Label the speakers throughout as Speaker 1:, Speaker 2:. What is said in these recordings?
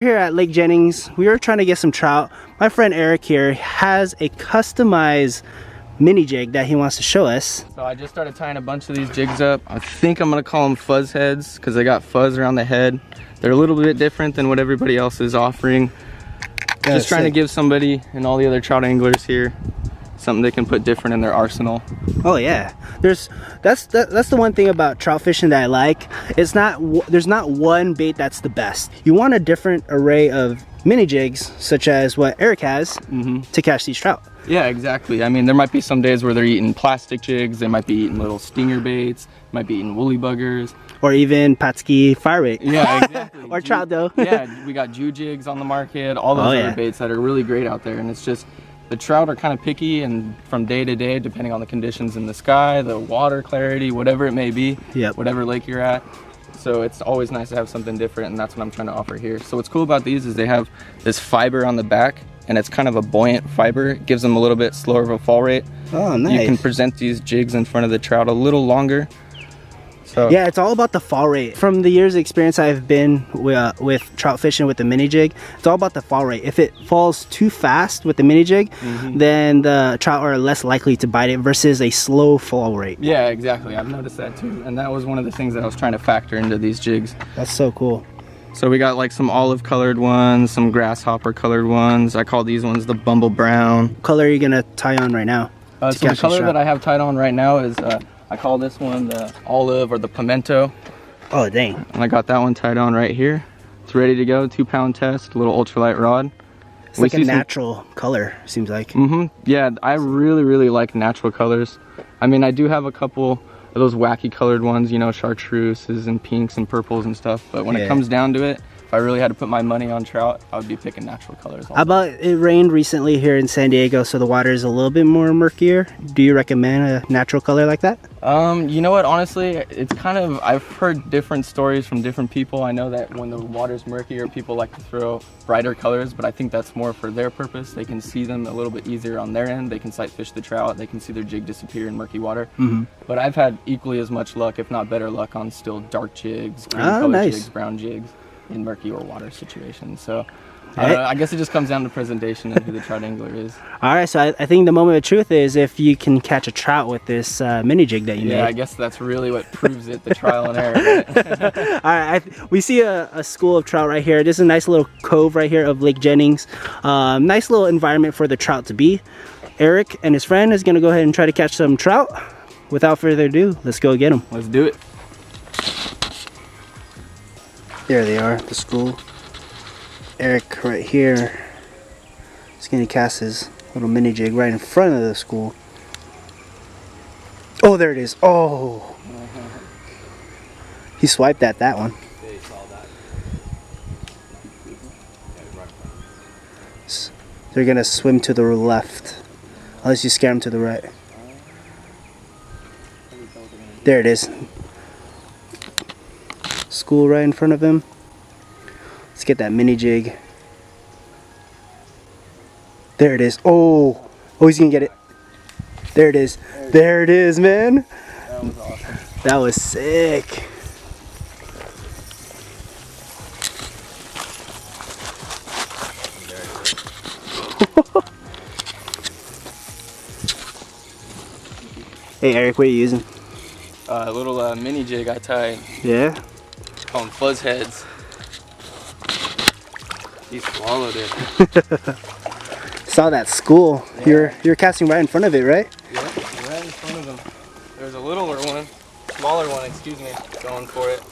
Speaker 1: Here at Lake Jennings, we were trying to get some trout. My friend Eric here has a customized mini jig that he wants to show us.
Speaker 2: So I just started tying a bunch of these jigs up. I think I'm gonna call them fuzz heads because they got fuzz around the head. They're a little bit different than what everybody else is offering. Just trying to give somebody and all the other trout anglers here something they can put different in their arsenal.
Speaker 1: Oh yeah, that's the one thing about trout fishing that I like. It's not there's not one bait that's the best. You want a different array of mini jigs, such as what Eric has, to catch these trout.
Speaker 2: Yeah, exactly. I mean, there might be some days where they're eating plastic jigs, they might be eating little stinger baits, might be eating woolly buggers,
Speaker 1: or even Pautzke fire bait.
Speaker 2: Yeah, exactly.
Speaker 1: Or trout dough.
Speaker 2: Yeah, we got JIGS on the market, all those other baits that are really great out there, and it's just the trout are kind of picky, and from day to day, depending on the conditions in the sky, the water clarity, whatever it may be, whatever lake you're at. So it's always nice to have something different, and that's what I'm trying to offer here. So what's cool about these is they have this fiber on the back, and it's kind of a buoyant fiber. It gives them a little bit slower of a fall rate.
Speaker 1: Oh, nice.
Speaker 2: You can present these jigs in front of the trout a little longer. So
Speaker 1: yeah, it's all about the fall rate. From the years of experience I've been with trout fishing with the mini jig, it's all about the fall rate. If it falls too fast with the mini jig, then the trout are less likely to bite it versus a slow fall rate.
Speaker 2: Yeah, exactly. I've noticed that too. And that was one of the things that I was trying to factor into these jigs.
Speaker 1: That's so cool.
Speaker 2: So we got like some olive colored ones, some grasshopper colored ones. I call these ones the Bumble Brown.
Speaker 1: What color are you gonna tie on right now?
Speaker 2: So the color that I have tied on right now is I call this one the olive or the pimento.
Speaker 1: Oh, dang.
Speaker 2: And I got that one tied on right here. It's ready to go, 2-pound test, little ultralight rod.
Speaker 1: It's like a natural color, seems like.
Speaker 2: Yeah, I really like natural colors. I mean, I do have a couple of those wacky colored ones, you know, chartreuses and pinks and purples and stuff. But when it comes down to it, if I really had to put my money on trout, I would be picking natural colors.
Speaker 1: How about it rained recently here in San Diego, so the water is a little bit more murkier? Do you recommend a natural color like that?
Speaker 2: You know what, honestly, it's kind of, I've heard different stories from different people. I know that when the water's murkier, people like to throw brighter colors, but I think that's more for their purpose. They can see them a little bit easier on their end. They can sight fish the trout. They can see their jig disappear in murky water. But I've had equally as much luck, if not better luck, on still dark jigs, green colored jigs, brown jigs in murky or water situations. So I guess it just comes down to presentation and who the trout angler is. All
Speaker 1: right, so I think the moment of truth is if you can catch a trout with this mini jig that you made.
Speaker 2: Yeah, I guess that's really what proves it, the trial and error. Right?
Speaker 1: All right, we see a school of trout right here. This is a nice little cove right here of Lake Jennings. Nice little environment for the trout to be. Eric and his friend is gonna go ahead and try to catch some trout. Without further ado, let's go get them.
Speaker 2: Let's do it.
Speaker 1: There they are, the school. Eric right here is going to cast his little mini jig right in front of the school. Oh, there it is. Oh, he swiped at that one. They're going to swim to the left, unless you scare them to the right. There it is. School right in front of him. Let's get that mini jig. There it is. Oh, he's gonna get it. There it is. There it is, man.
Speaker 2: That was awesome.
Speaker 1: That was sick. Hey Eric, what are you using?
Speaker 2: A little mini jig I tied.
Speaker 1: Yeah?
Speaker 2: Call them fuzz heads. He swallowed it.
Speaker 1: Saw that school. Yeah. You're casting right in front of it, right?
Speaker 2: Yeah, right in front of them. There's a littler one, smaller one, excuse me, going for it.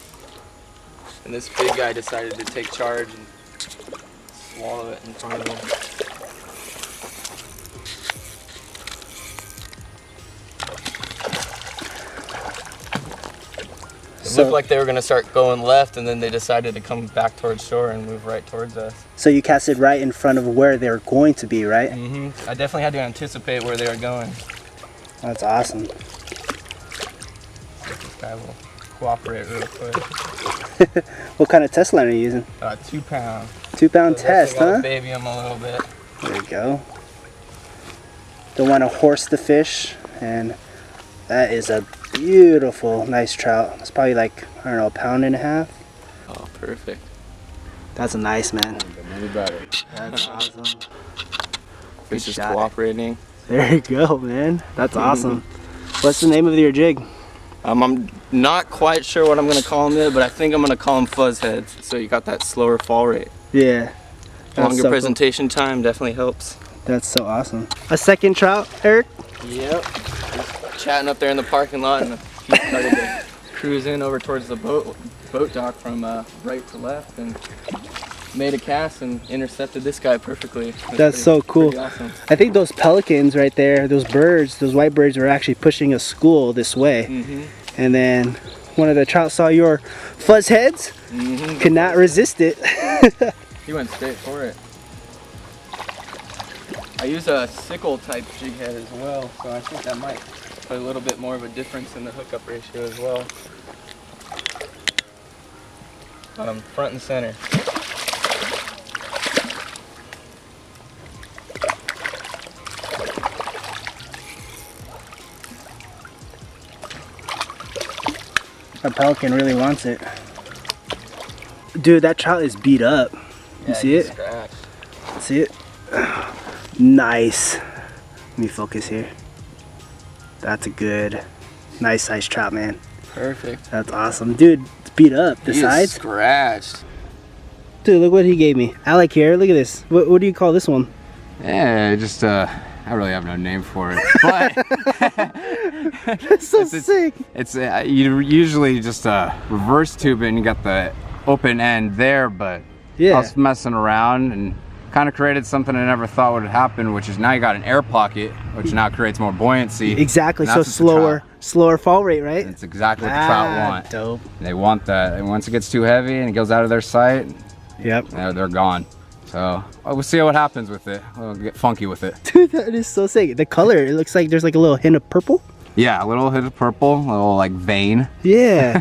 Speaker 2: And this big guy decided to take charge and swallow it in front of him. It looked like they were going to start going left, and then they decided to come back towards shore and move right towards us.
Speaker 1: So you casted right in front of where they're going to be, right?
Speaker 2: I definitely had to anticipate where they were going.
Speaker 1: That's awesome.
Speaker 2: This guy will cooperate real quick.
Speaker 1: What kind of test line are you using?
Speaker 2: 2-pound.
Speaker 1: 2-pound test, huh?
Speaker 2: Baby him a little bit.
Speaker 1: There you go. Don't want to horse the fish, and that is a beautiful, nice trout. It's probably like, I don't know, 1.5 pounds.
Speaker 2: Oh, perfect.
Speaker 1: That's nice, man.
Speaker 3: Maybe better.
Speaker 1: That's awesome.
Speaker 2: Fish is
Speaker 1: shot.
Speaker 2: cooperating.
Speaker 1: There you go, man. That's awesome. What's the name of your jig?
Speaker 2: I'm not quite sure what I'm gonna call them yet, but I think I'm gonna call them fuzz heads. So you got that slower fall rate.
Speaker 1: Yeah.
Speaker 2: Longer
Speaker 1: so
Speaker 2: presentation time definitely helps.
Speaker 1: cool. That's so awesome. A second trout, Eric?
Speaker 2: Yep. Just chatting up there in the parking lot, and he started to cruise in over towards the boat dock from right to left, and made a cast and intercepted this guy perfectly.
Speaker 1: That's so cool.
Speaker 2: Pretty awesome.
Speaker 1: I think those pelicans right there, those birds, those white birds were actually pushing a school this way. And then one of the trout saw your fuzz heads, could not resist it.
Speaker 2: He went straight for it. I use a sickle type jig head as well, so I think that might put a little bit more of a difference in the hookup ratio as well. Got him front and center.
Speaker 1: A pelican really wants it. Dude, that trout is beat up. You see it?
Speaker 2: Scratched.
Speaker 1: See it? Nice. Let me focus here. That's a good, nice size trout, man.
Speaker 2: Perfect.
Speaker 1: That's awesome. Dude, it's beat up. The
Speaker 2: He is
Speaker 1: sides?
Speaker 2: scratched.
Speaker 1: Dude, look what he gave me. I like here. Look at this. What do you call this one?
Speaker 3: Yeah, just I really have no name for it, but
Speaker 1: That's so sick.
Speaker 3: it's you usually just reverse tube it and you got the open end there, but I was messing around and kind of created something I never thought would happen, which is now you got an air pocket, which now creates more buoyancy.
Speaker 1: Exactly.
Speaker 3: And
Speaker 1: So
Speaker 3: that's what
Speaker 1: slower fall rate, right?
Speaker 3: That's exactly what the trout want.
Speaker 1: Dope.
Speaker 3: They want that, and once it gets too heavy and it goes out of their sight,
Speaker 1: Yep.
Speaker 3: they're gone. So we'll see what happens with it. We'll get funky with it.
Speaker 1: Dude, that is so sick. The color, it looks like there's like a little hint of purple.
Speaker 3: Yeah, a little hit of purple, a little like vein.
Speaker 1: Yeah.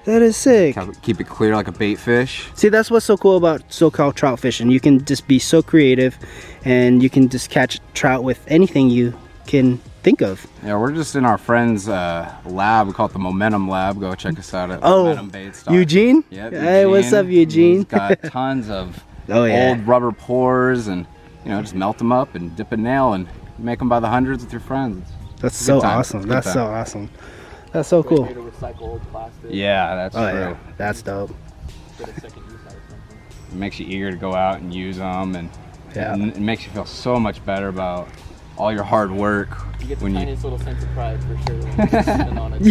Speaker 1: That is sick.
Speaker 3: Keep it clear like a bait fish.
Speaker 1: See, that's what's so cool about SoCal trout fishing. You can just be so creative and you can just catch trout with anything you can think of.
Speaker 3: Yeah, we're just in our friend's lab. We call it the Momentum Lab. Go check us out at Momentum Baits.
Speaker 1: Eugene?
Speaker 3: Yep,
Speaker 1: Hey, what's up, Eugene?
Speaker 3: He's got tons of
Speaker 1: yeah.
Speaker 3: old rubber pores, and just melt them up and dip a nail and make them by the hundreds with your friends.
Speaker 1: That's so awesome. That's so awesome. That's so cool.
Speaker 2: To recycle old plastic.
Speaker 3: Yeah, that's true.
Speaker 1: Yeah. That's dope.
Speaker 2: Get a second use out of something.
Speaker 3: It makes you eager to go out and use them, and it makes you feel so much better about all your hard work.
Speaker 2: You get the tiniest little sense of pride for sure when you're sitting on it.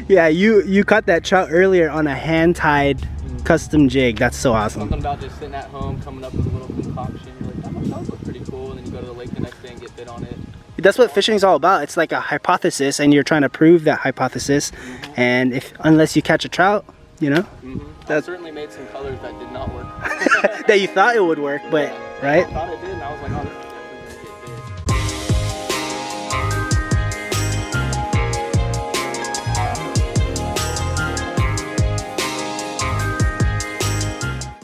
Speaker 1: Yeah, you caught that trout earlier on a hand-tied custom jig. That's so awesome.
Speaker 2: Something about just sitting at home, coming up with a little concoction. You're like, that must look pretty cool, and then you go to the lake the next day and get bit on it.
Speaker 1: That's what fishing is all about. It's like a hypothesis, and you're trying to prove that hypothesis. And unless you catch a trout,
Speaker 2: I certainly made some colors that did not work.
Speaker 1: that you thought it would work, but right?
Speaker 2: I thought it did, and I was like, oh,